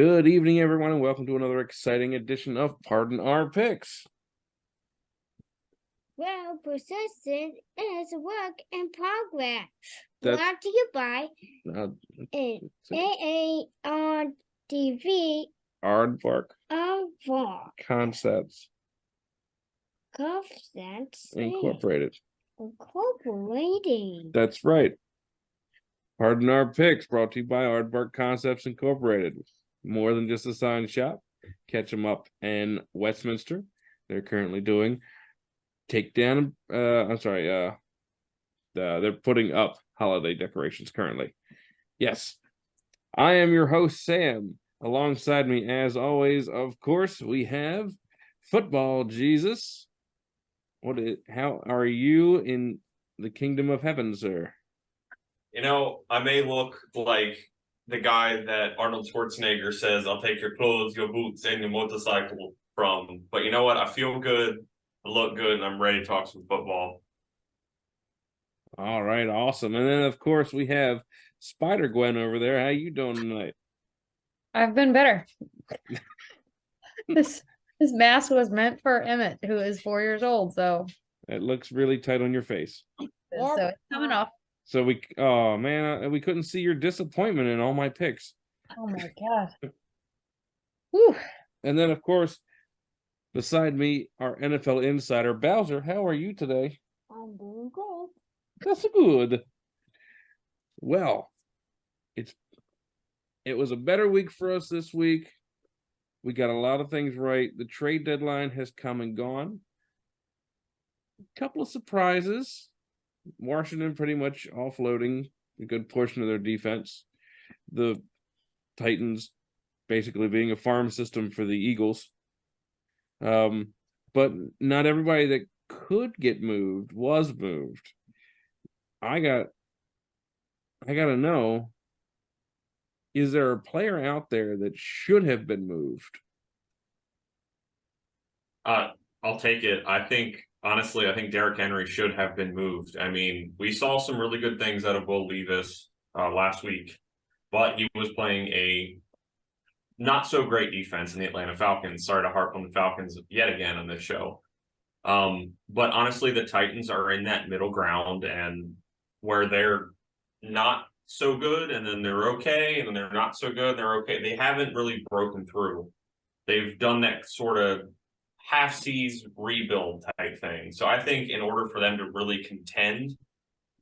Good evening, everyone, and welcome to another exciting edition of Pardon Our Picks. Well, persistent is a work in progress. That's- Brought to you by AARTV Aardvark Aardvark Concepts Concepts Incorporated. Incorporating. That's right. Pardon Our Picks, brought to you by Aardvark Concepts Incorporated. More than just a sign shop. Catch them up in Westminster. They're currently doing they're putting up holiday decorations currently. Yes. I am your host, Sam. Alongside me, as always, of course, we have Football Jesus. How are you in the kingdom of heaven, sir? I may look like the guy that Arnold Schwarzenegger says, I'll take your clothes, your boots, and your motorcycle from. But you know what? I feel good, I look good, and I'm ready to talk some football. All right, awesome. And then, of course, we have Spider-Gwen over there. How you doing tonight? I've been better. This mask was meant for Emmett, who is 4 years old, so It looks really tight on your face. it's coming off. So we couldn't see your disappointment in all my picks. Oh my god. Whew. And then, of course, beside me, our NFL insider, Bowser. How are you today? I'm doing good. That's good. Well, it was a better week for us this week. We got a lot of things right. The trade deadline has come and gone. A couple of surprises. Washington pretty much offloading a good portion of their defense. The Titans basically being a farm system for the Eagles. But not everybody that could get moved was moved. I got to know, is there a player out there that should have been moved? I'll take it. Honestly, I think Derrick Henry should have been moved. I mean, we saw some really good things out of Will Levis last week, but he was playing a not so great defense in the Atlanta Falcons. Sorry to harp on the Falcons yet again on this show. But honestly, the Titans are in that middle ground, and where they're not so good, and then they're okay, and then they're not so good, and they're okay. They haven't really broken through. They've done that sort of half-seas rebuild type thing. So I think in order for them to really contend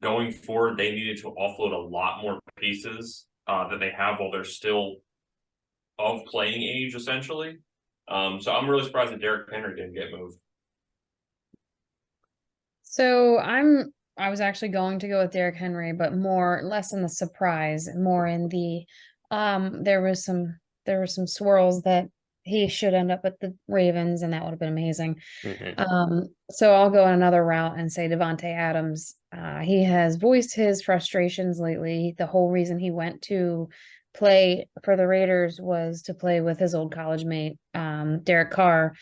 going forward, they needed to offload a lot more pieces that they have while they're still of playing age, essentially. So I'm really surprised that Derrick Henry didn't get moved. So I was actually going to go with Derrick Henry, but less in the surprise, more in the there were some swirls that he should end up with the Ravens, and that would have been amazing. So I'll go another route and say Davante Adams. He has voiced his frustrations lately. The whole reason he went to play for the Raiders was to play with his old college mate, Derek Carr.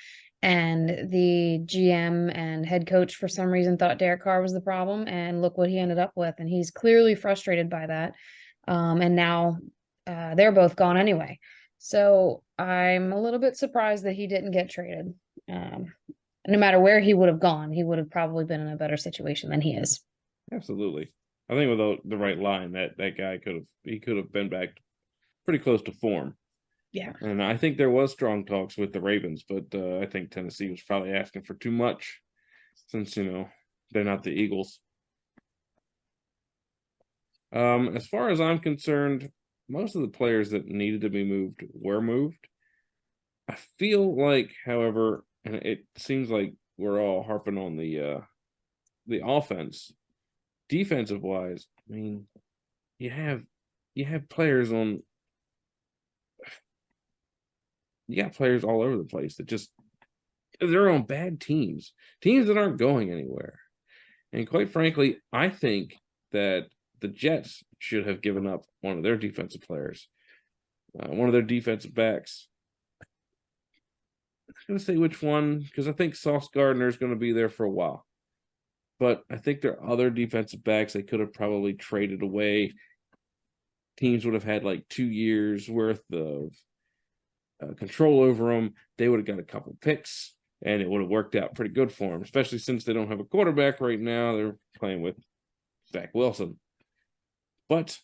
And the GM and head coach, for some reason, thought Derek Carr was the problem. And look what he ended up with. And he's clearly frustrated by that. And now they're both gone anyway. So I'm a little bit surprised that he didn't get traded. No matter where he would have gone, he would have probably been in a better situation than he is. Absolutely. I think with the right line, that guy could have been back pretty close to form. Yeah. And I think there was strong talks with the Ravens, but I think Tennessee was probably asking for too much since, they're not the Eagles. As far as I'm concerned, most of the players that needed to be moved were moved. I feel like, however, and it seems like we're all harping on the offense. Defensive wise, I mean, you have players on. You got players all over the place that they're on bad teams that aren't going anywhere. And quite frankly, I think that the Jets should have given up one of their defensive players, one of their defensive backs. I'm going to say which one, because I think Sauce Gardner is going to be there for a while. But I think there are other defensive backs they could have probably traded away. Teams would have had like 2 years worth of control over them, they would have got a couple picks, and it would have worked out pretty good for them, especially since they don't have a quarterback right now. They're playing with Zach Wilson. But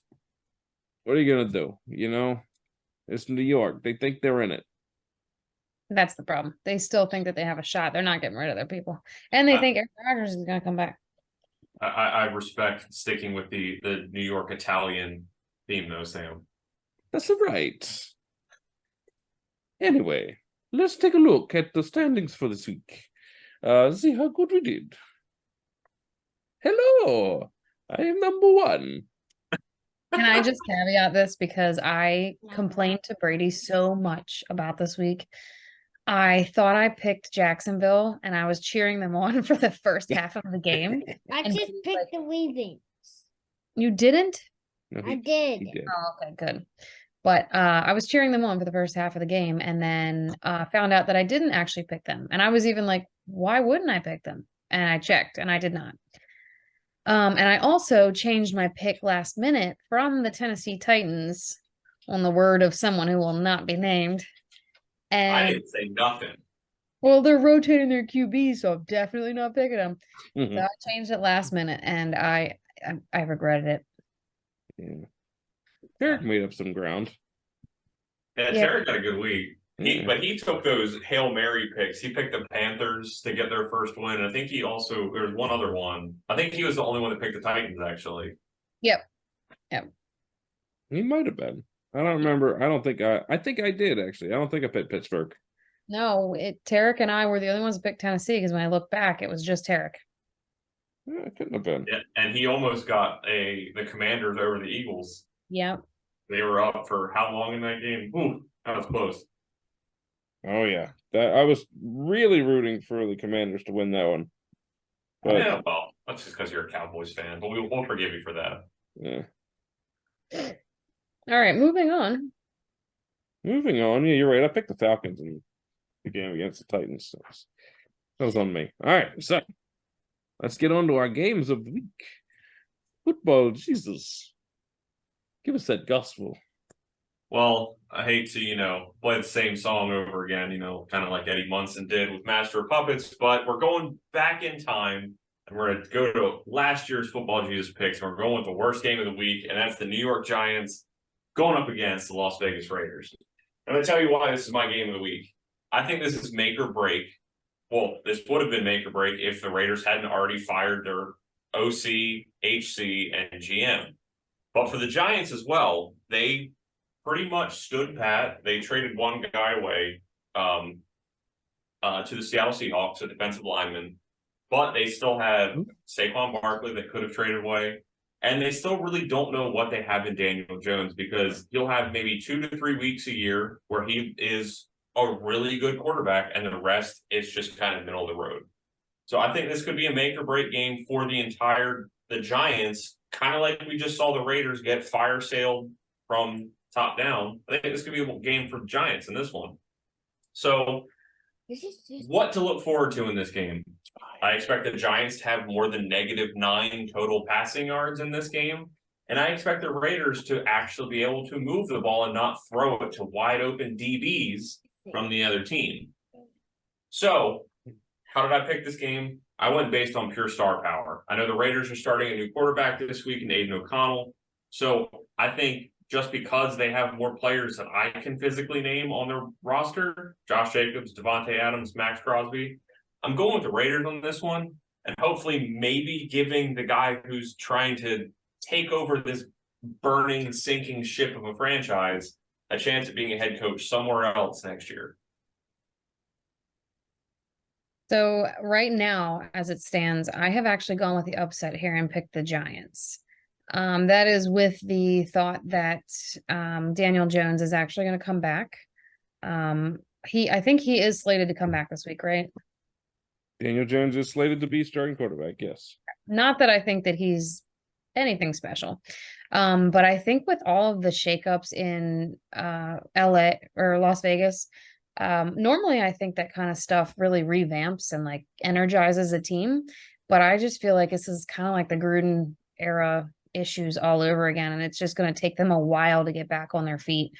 what are you going to do? You know, it's New York. They think they're in it. That's the problem. They still think that they have a shot. They're not getting rid of their people. And they think Aaron Rodgers is going to come back. I respect sticking with the New York Italian theme, though, Sam. That's right. Anyway, let's take a look at the standings for this week. See how good we did. Hello, I am number 1. Can I just caveat this because I complained to Brady so much about this week. I thought I picked Jacksonville and I was cheering them on for the first half of the game. I And just he was picked like- the Ravens. You didn't? No, I did. he did. Oh, okay, good. But I was cheering them on for the first half of the game and then found out that I didn't actually pick them. And I was even like, why wouldn't I pick them? And I checked and I did not. And I also changed my pick last minute from the Tennessee Titans on the word of someone who will not be named. I And didn't say nothing. well, they're rotating their QB, so I'm definitely not picking them. Mhm. So I changed it last minute and I regretted it. Yeah. Derek made up some ground. Yeah, Yeah. Terry got a good week. Yeah. But he took those Hail Mary picks. He picked the Panthers to get their first win. I think he also, there was one other one. I think he was the only one that picked the Titans, actually. He might have been. I don't remember. I think I did, actually. I don't think I picked Pittsburgh. No, Tarek and I were the only ones that picked Tennessee because when I look back, it was just Tarek. Yeah, it couldn't have been. Yeah, and he almost got the Commanders over the Eagles. Yeah. They were up for how long in that game? Ooh, that was close. Oh, yeah. I was really rooting for the Commanders to win that one. But, Yeah, well, that's just because you're a Cowboys fan, but we'll forgive you for that. yeah. All right, moving on. Moving on. Yeah, you're right. I picked the Falcons in the game against the Titans. That was on me. All right, so let's get on to our games of the week. Football, Jesus. Give us that gospel. Well, I hate to, play the same song over again, kind of like Eddie Munson did with Master of Puppets, but we're going back in time and we're going to go to last year's Football Jesus picks. And we're going with the worst game of the week, and that's the New York Giants going up against the Las Vegas Raiders. I'm going to tell you why this is my game of the week. I think this is make or break. Well, this would have been make or break if the Raiders hadn't already fired their OC, HC, and GM. But for the Giants as well, they pretty much stood pat. They traded one guy away to the Seattle Seahawks, a defensive lineman. But they still had Saquon Barkley that could have traded away. And they still really don't know what they have in Daniel Jones because he'll have maybe 2 to 3 weeks a year where he is a really good quarterback and the rest is just kind of middle of the road. So I think this could be a make or break game for the Giants, kind of like we just saw the Raiders get fire sailed from top down. I think this could be a game for the Giants in this one. So This is just what to look forward to in this game? I expect the Giants to have more than -9 total passing yards in this game. And I expect the Raiders to actually be able to move the ball and not throw it to wide open DBs from the other team. So, how did I pick this game? I went based on pure star power. I know the Raiders are starting a new quarterback this week in Aiden O'Connell. So, I think just because they have more players that I can physically name on their roster, Josh Jacobs, Devontae Adams, Max Crosby, I'm going with the Raiders on this one, and hopefully maybe giving the guy who's trying to take over this burning, sinking ship of a franchise a chance at being a head coach somewhere else next year. So right now, as it stands, I have actually gone with the upset here and picked the Giants. That is with the thought that Daniel Jones is actually going to come back. I think he is slated to come back this week, right? Daniel Jones is slated to be starting quarterback, yes. Not that I think that he's anything special. But I think with all of the shakeups in LA or Las Vegas, normally I think that kind of stuff really revamps and like energizes a team. But I just feel like this is kind of like the Gruden era issues all over again. And it's just going to take them a while to get back on their feet.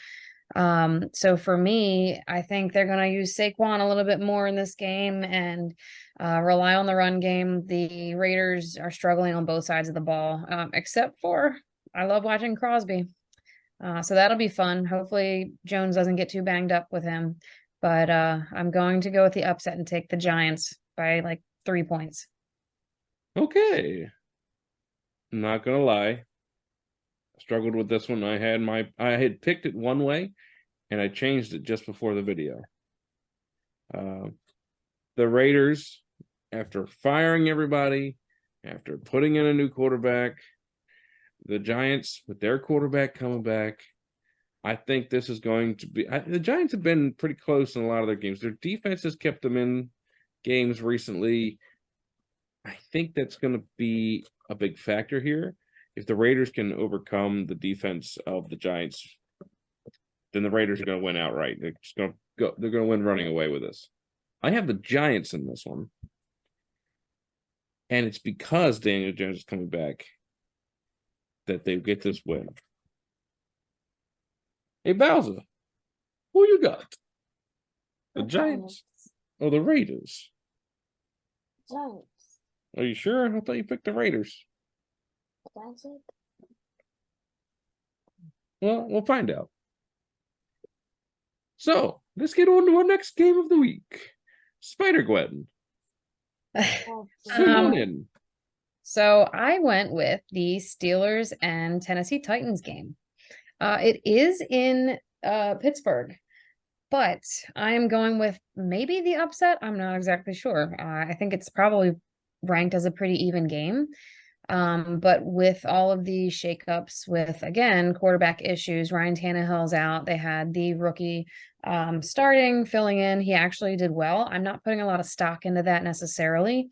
So for me, I think they're going to use Saquon a little bit more in this game and rely on the run game. The Raiders are struggling on both sides of the ball, except for I love watching Crosby. So that'll be fun. Hopefully Jones doesn't get too banged up with him. But I'm going to go with the upset and take the Giants by like 3 points. Okay. I'm not gonna lie. Struggled with this one. I had picked it one way and I changed it just before the video. The Raiders, after firing everybody, after putting in a new quarterback, the Giants with their quarterback coming back, I think this is going to be the Giants have been pretty close in a lot of their games. Their defense has kept them in games recently. I think that's going to be a big factor here. If the Raiders can overcome the defense of the Giants, then the Raiders are going to win outright. They're just going to go. They're going to win running away with this. I have the Giants in this one, and it's because Daniel Jones is coming back that they get this win. Hey, Bowser, who you got? The Giants or the Raiders? Giants. Are you sure? I thought you picked the Raiders. That's it. Well, we'll find out. So, let's get on to our next game of the week. Spider-Gwen. Swing on in. So I went with the Steelers and Tennessee Titans game. It is in Pittsburgh, but I am going with maybe the upset. I'm not exactly sure. I think it's probably ranked as a pretty even game. But with all of the shakeups, with again quarterback issues, Ryan Tannehill's out. They had the rookie filling in. He actually did well. I'm not putting a lot of stock into that necessarily.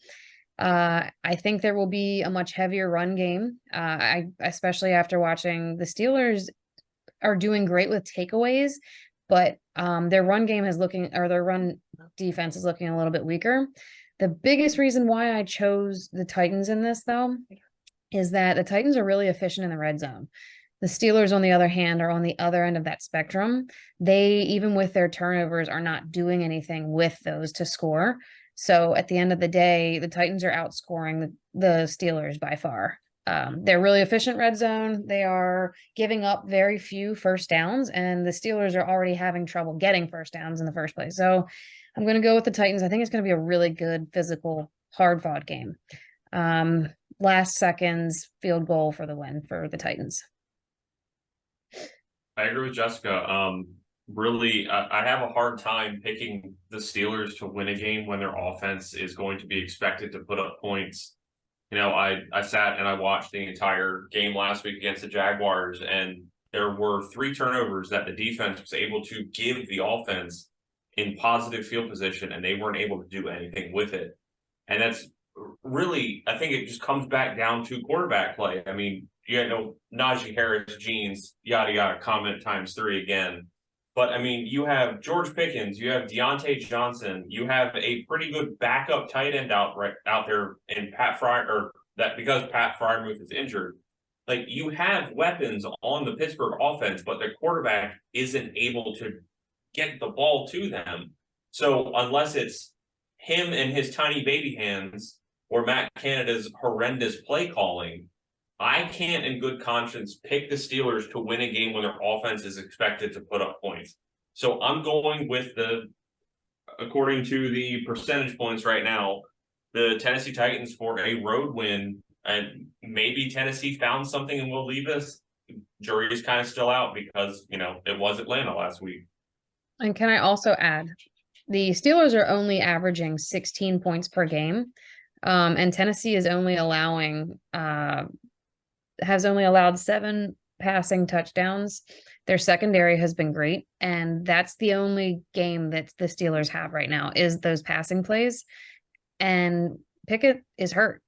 I think there will be a much heavier run game. I especially after watching the Steelers are doing great with takeaways, but their run game is looking, or their run defense is looking a little bit weaker. The biggest reason why I chose the Titans in this, though, is that the Titans are really efficient in the red zone. The Steelers, on the other hand, are on the other end of that spectrum. They, even with their turnovers, are not doing anything with those to score. So at the end of the day, the Titans are outscoring the Steelers by far. They're really efficient red zone. They are giving up very few first downs, and the Steelers are already having trouble getting first downs in the first place. So I'm going to go with the Titans. I think it's going to be a really good, physical, hard-fought game. Last seconds field goal for the win for the Titans. I agree with Jessica. Really, I have a hard time picking the Steelers to win a game when their offense is going to be expected to put up points. You know, I sat and I watched the entire game last week against the Jaguars, and there were 3 turnovers that the defense was able to give the offense in positive field position, and they weren't able to do anything with it. And that's really, I think it just comes back down to quarterback play. I mean, you know, Najee Harris, jeans, yada, yada, comment times 3 again. But, I mean, you have George Pickens, you have Deontay Johnson, you have a pretty good backup tight end out there in Pat Fryer, because Pat Freiermuth is injured. Like, you have weapons on the Pittsburgh offense, but the quarterback isn't able to get the ball to them. So unless it's him and his tiny baby hands or Matt Canada's horrendous play calling, I can't in good conscience pick the Steelers to win a game when their offense is expected to put up points. So I'm going with according to the percentage points right now, the Tennessee Titans for a road win. And maybe Tennessee found something and will leave us. Jury's kind of still out because, you know, it was Atlanta last week. And can I also add, the Steelers are only averaging 16 points per game. And Tennessee is only has only allowed 7 passing touchdowns. Their secondary has been great, and that's the only game that the Steelers have right now is those passing plays. And Pickett is hurt,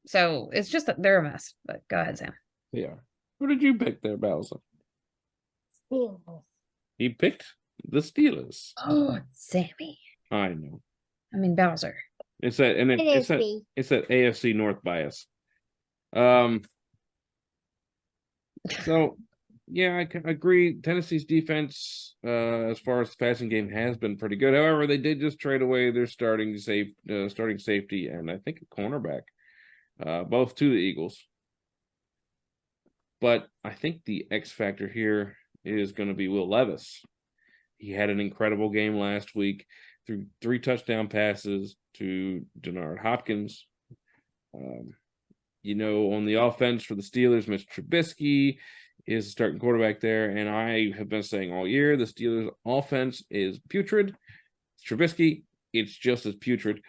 so it's just that they're a mess. But go ahead, Sam. Yeah. Who did you pick there, Bowser? Steelers. He picked the Steelers. Oh, Sammy. I know. I mean Bowser. It's that, and it's that AFC North bias. So Yeah, I can agree. Tennessee's defense, as far as the passing game, has been pretty good. However, they did just trade away their starting safety, and I think a cornerback, both to the Eagles. But I think the X factor here is going to be Will Levis. He had an incredible game last week, threw 3 touchdown passes to Denard Hopkins. On the offense for the Steelers, Mitch Trubisky is the starting quarterback there, and I have been saying all year the Steelers' offense is putrid. Trubisky, it's just as putrid.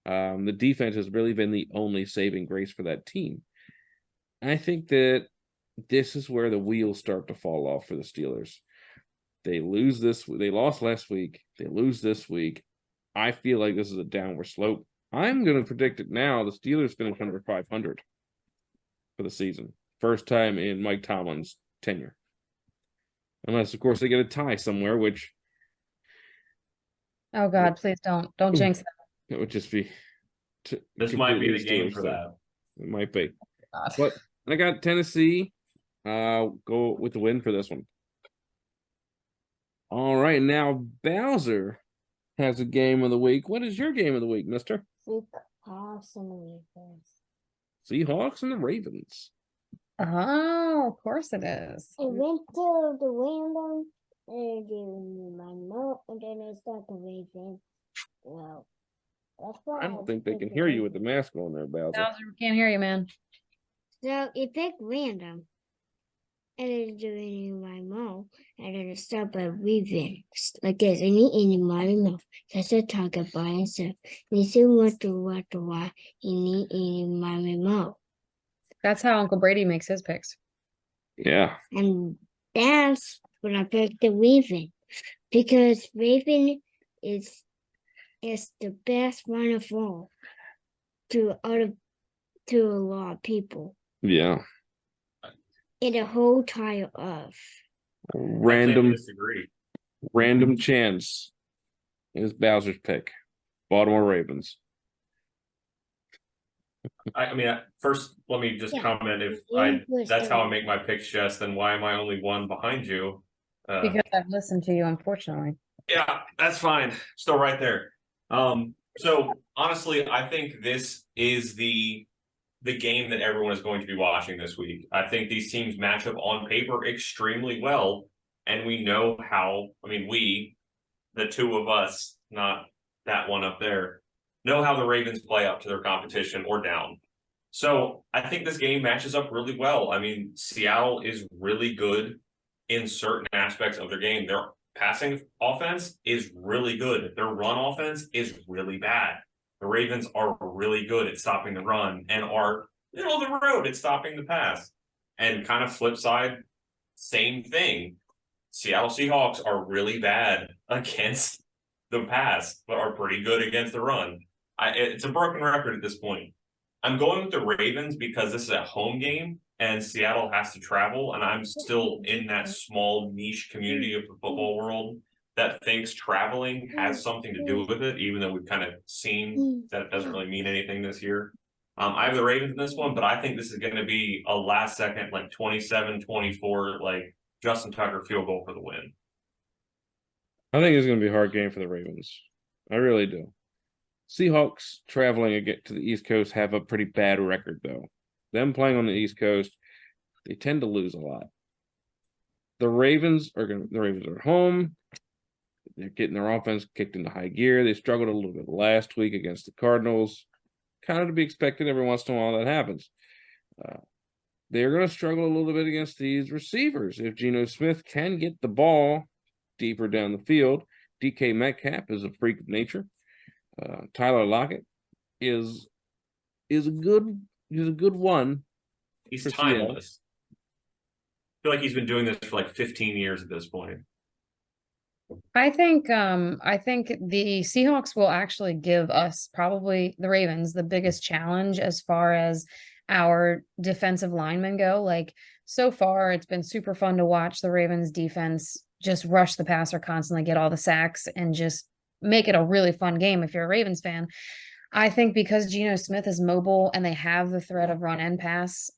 The defense has really been the only saving grace for that team. I think that this is where the wheels start to fall off for the Steelers. They lost last week. They lose this week. I feel like this is a downward slope. I'm going to predict it now. The Steelers finish under 500 for the season. First time in Mike Tomlin's tenure. Unless, of course, they get a tie somewhere, which Oh God, please don't jinx that. it would just be. This might be the completely game Steelers for thing. that. It might be. God. But I got Tennessee. Go with the win for this one. All right, now Bowser has a game of the week. What is your game of the week, mister? Seahawks and the Ravens. Seahawks and the Ravens. Oh, of course it is. I went to the random and gave me my note, and then I started the Ravens. Well, that's why I don't think they can hear you with the mask on there, Bowser. Bowser, we can't hear you, man. So it picked random. And then doing my mouth, and then it start by weaving like this. Any my mouth. That's a target by itself. You see what why in my mouth. That's how Uncle Brady makes his picks. Yeah. And that's when I picked the weaving. Because Raven is the best one of all to a lot of people. Yeah. In the whole tile of I can't Random disagree. chance is Bowser's pick. Baltimore Ravens. I mean, first, let me just Yeah. comment. If that's how I make my picks, Jess, then why am I only one behind you? Because I've listened to you, unfortunately. Yeah, that's fine. Still right there. So honestly, I think this is the game that everyone is going to be watching this week. I think these teams match up on paper extremely well, and we know how. I mean, the two of us, not that one up there, know how the Ravens play up to their competition or down. So I think this game matches up really well. I mean, Seattle is really good in certain aspects of their game. Their passing offense is really good. Their run offense is really bad. The Ravens are really good at stopping the run and are middle of the road at stopping the pass. And kind of flip side, same thing. Seattle Seahawks are really bad against the pass, but are pretty good against the run. It's a broken record at this point. I'm going with the Ravens because this is a home game and Seattle has to travel. And I'm still in that small niche community of the football world that thinks traveling has something to do with it, even though we've kind of seen that it doesn't really mean anything this year. I have the Ravens in this one, but I think this is going to be a last second, like 27-24, like Justin Tucker field goal for the win. I think it's going to be a hard game for the Ravens. I really do. Seahawks traveling again to the East Coast have a pretty bad record, though. Them playing on the East Coast, they tend to lose a lot. The Ravens are home. They're getting their offense kicked into high gear. They struggled a little bit last week against the Cardinals. Kind of to be expected. Every once in a while that happens. They're going to struggle a little bit against these receivers. If Geno Smith can get the ball deeper down the field, DK Metcalf is a freak of nature. Tyler Lockett is a good one. He's for timeless. I feel like he's been doing this for like 15 years at this point. I think the Seahawks will actually give us, probably the Ravens, the biggest challenge as far as our defensive linemen go. Like, so far it's been super fun to watch the Ravens defense just rush the passer constantly, get all the sacks, and just make it a really fun game if you're a Ravens fan. I think because Geno Smith is mobile and they have the threat of run and pass,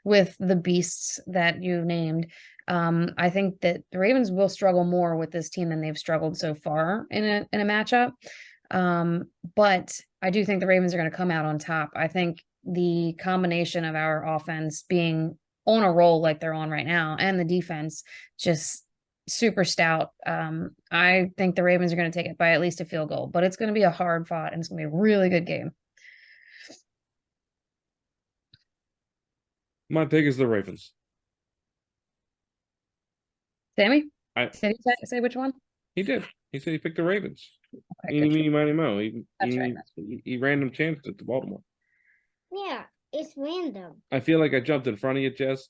with the beasts that you named, I think that the Ravens will struggle more with this team than they've struggled so far in a matchup. But I do think the Ravens are going to come out on top. I think the combination of our offense being on a roll like they're on right now and the defense just super stout. I think the Ravens are going to take it by at least a field goal, but it's going to be a hard fought and it's going to be a really good game. My pick is the Ravens. Sammy, I did he say which one? He did. He said he picked the Ravens. Okay, Eeny, good. meeny, miny, mo. That's right. He random chanced it to Baltimore. Yeah, it's random. I feel like I jumped in front of you, Jess.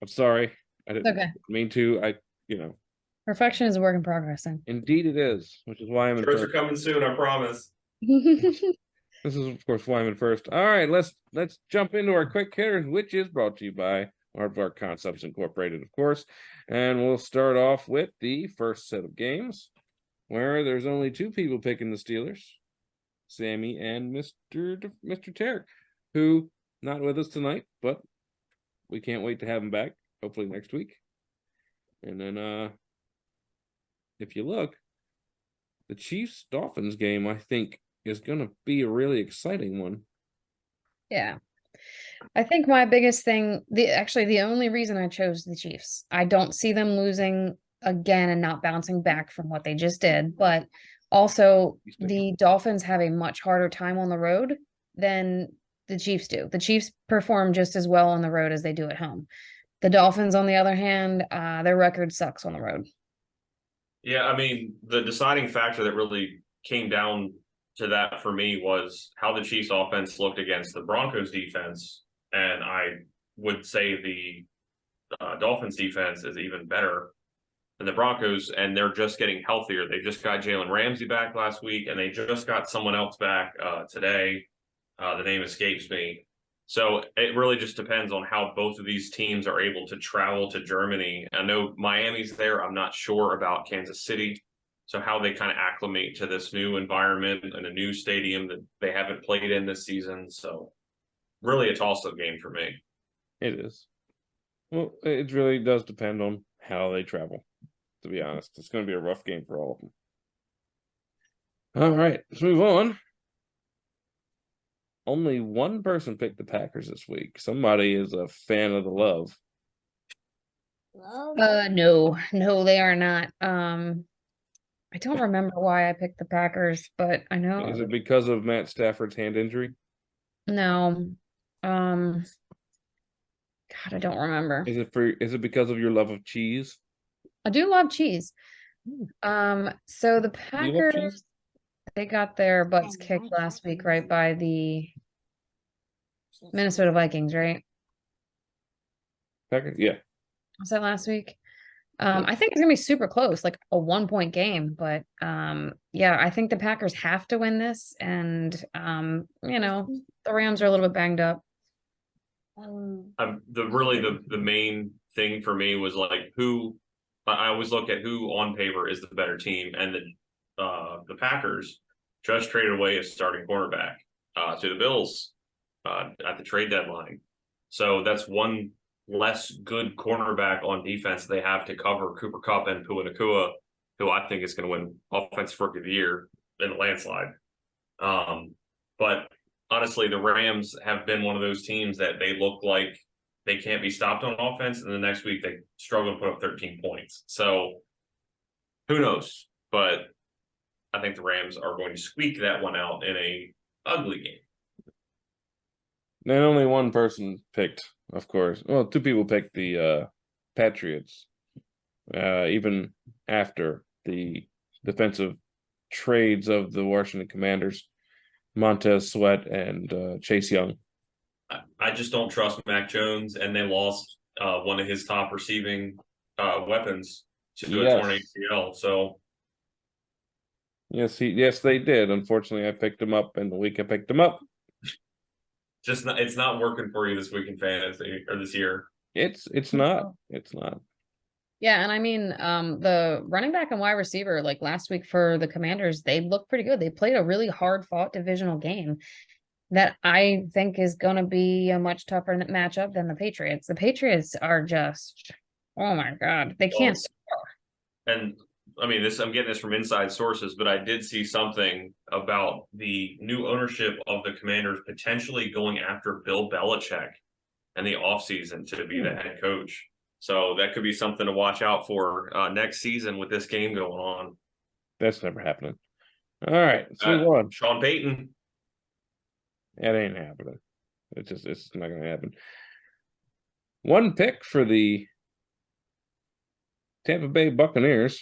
I'm sorry. I didn't Okay. mean to. Perfection is a work in progress. Then. Indeed it is, which is why I'm in Shirts are first. coming soon, I promise. This is, of course, why I'm in first. All right, let's jump into our quick hitters, which is brought to you by Aardvark Concepts Incorporated, of course. And we'll start off with the first set of games, where there's only two people picking the Steelers, Sammy and Mr. Tarek, who not with us tonight, but we can't wait to have him back, hopefully next week. And then if you look, the Chiefs-Dolphins game, I think, is going to be a really exciting one. Yeah. I think my biggest thing, the only reason I chose the Chiefs, I don't see them losing again and not bouncing back from what they just did, but also the Dolphins have a much harder time on the road than the Chiefs do. The Chiefs perform just as well on the road as they do at home. The Dolphins, on the other hand, their record sucks on the road. Yeah, I mean, the deciding factor that really came down to that for me was how the Chiefs offense looked against the Broncos defense. And I would say the Dolphins defense is even better than the Broncos, and they're just getting healthier. They just got Jalen Ramsey back last week, and they just got someone else back today. The name escapes me. So it really just depends on how both of these teams are able to travel to Germany. I know Miami's there. I'm not sure about Kansas City. So how they kind of acclimate to this new environment and a new stadium that they haven't played in this season. So really a toss-up game for me. It is. Well, it really does depend on how they travel, to be honest. It's going to be a rough game for all of them. All right, let's move on. Only one person picked the Packers this week. Somebody is a fan of the love. No, they are not. I don't remember why I picked the Packers, but I know. Is it because of Matt Stafford's hand injury? No. God, I don't remember. Is it because of your love of cheese? I do love cheese. So the Do you love Packers, cheese? they got their butts kicked last week, right by the Minnesota Vikings, right? Packers? Yeah. Was that last week? I think it's gonna be super close, like a 1-point game. But yeah, I think the Packers have to win this, and the Rams are a little bit banged up. The main thing for me was like I always look at who on paper is the better team, and the Packers just traded away a starting cornerback to the Bills at the trade deadline. So that's one less good cornerback on defense they have to cover Cooper Kupp and Puka Nacua, who I think is going to win Offensive Rookie of the Year in a landslide. But honestly, the Rams have been one of those teams that they look like they can't be stopped on offense, and the next week they struggle to put up 13 points. So who knows? But I think the Rams are going to squeak that one out in a ugly game. Then only one person picked, of course. Well, two people picked the Patriots, even after the defensive trades of the Washington Commanders, Montez Sweat and Chase Young. I just don't trust Mac Jones, and they lost one of his top receiving weapons to a torn ACL. So yes, they did. Unfortunately, I picked him up, and the week I picked him up, it's not working for you this week in fantasy or this year. It's not. Yeah, and I mean, the running back and wide receiver, like last week for the Commanders, they looked pretty good. They played a really hard fought divisional game that I think is going to be a much tougher matchup than the Patriots. The Patriots are just, oh my God, they can't Well, score. and I mean, I'm getting this from inside sources, but I did see something about the new ownership of the Commanders potentially going after Bill Belichick in the offseason to be the head coach. So that could be something to watch out for next season with this game going on. That's never happening. All right, let's move on. Sean Payton. It ain't happening. It's not gonna happen. One pick for the Tampa Bay Buccaneers.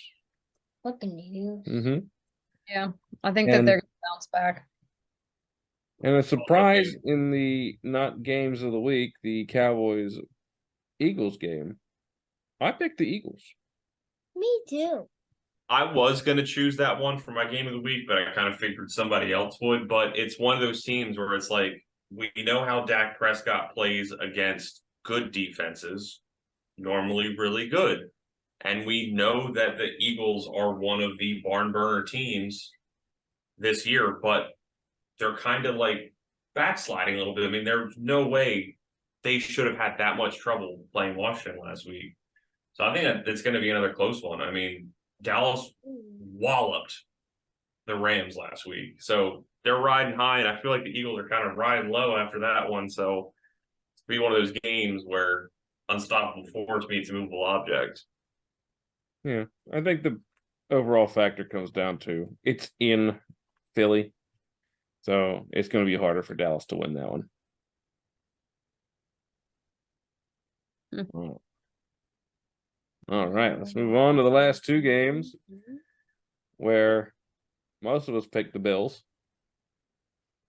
Buccaneers. Mm-hmm. Yeah, I think that And- they're going to bounce back. And a surprise in the not games of the week, the Cowboys Eagles game. I picked the Eagles. Me too. I was going to choose that one for my game of the week, but I kind of figured somebody else would. But it's one of those teams where it's like, we know how Dak Prescott plays against good defenses, normally really good. And we know that the Eagles are one of the barn burner teams this year, but they're kind of like backsliding a little bit. I mean, there's no way they should have had that much trouble playing Washington last week. So I think that it's going to be another close one. I mean, Dallas walloped the Rams last week. So they're riding high, and I feel like the Eagles are kind of riding low after that one. So it's be one of those games where unstoppable force meets immovable object. Yeah, I think the overall factor comes down to it's in Philly, so it's going to be harder for Dallas to win that one. Oh. All right, let's move on to the last two games where most of us picked the Bills.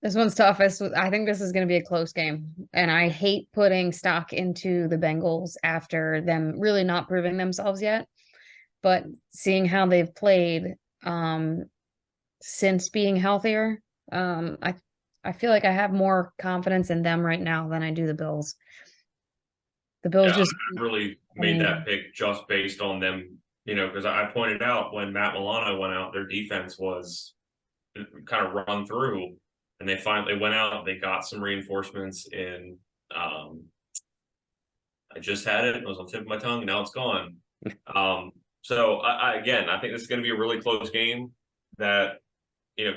This one's tough. I think this is going to be a close game. And I hate putting stock into the Bengals after them really not proving themselves yet. But seeing how they've played since being healthier, I feel like I have more confidence in them right now than I do the Bills. The Bills Yeah, just I really made that pick just based on them, because I pointed out when Matt Milano went out, their defense was kind of run through, and they finally went out. They got some reinforcements in. I just had it. It was on the tip of my tongue. Now it's gone. So I think this is going to be a really close game that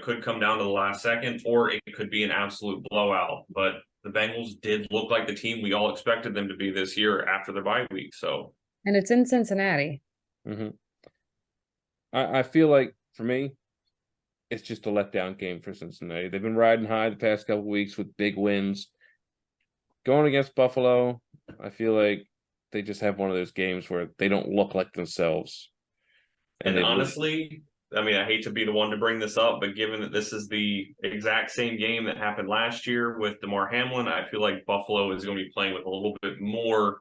could come down to the last second, or it could be an absolute blowout. But the Bengals did look like the team we all expected them to be this year after their bye week. So, and it's in Cincinnati. Mm-hmm. I feel like for me, it's just a letdown game for Cincinnati. They've been riding high the past couple weeks with big wins. Going against Buffalo, I feel like they just have one of those games where they don't look like themselves. And honestly, I mean, I hate to be the one to bring this up, but given that this is the exact same game that happened last year with DeMar Hamlin, I feel like Buffalo is going to be playing with a little bit more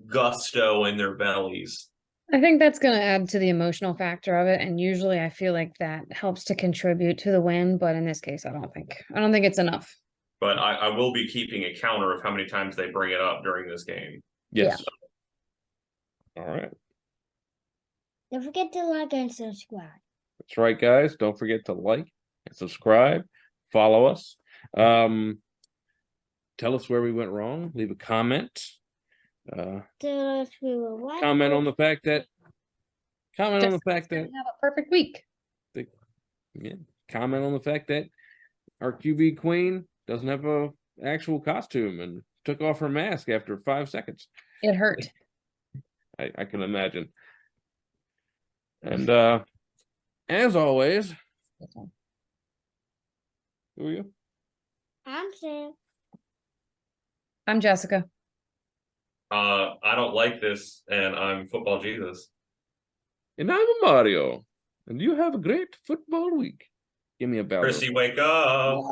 gusto in their bellies. I think that's going to add to the emotional factor of it, and usually I feel like that helps to contribute to the win, but in this case I don't think it's enough. But I will be keeping a counter of how many times they bring it up during this game. Yes. Yeah. All right. Don't forget to like and subscribe. That's right, guys. Don't forget to like and subscribe. Follow us. Tell us where we went wrong. Leave a comment. Tell us we were right. Comment on the fact that Have a perfect week. Comment on the fact that our QB queen doesn't have a actual costume and took off her mask after 5 seconds. It hurt. I can imagine. And as always, who are you? I'm Sam. I'm Jessica. I don't like this, and I'm Football Jesus. And I'm Mario. And you have a great football week. Give me a bell. Chrissy, wake up.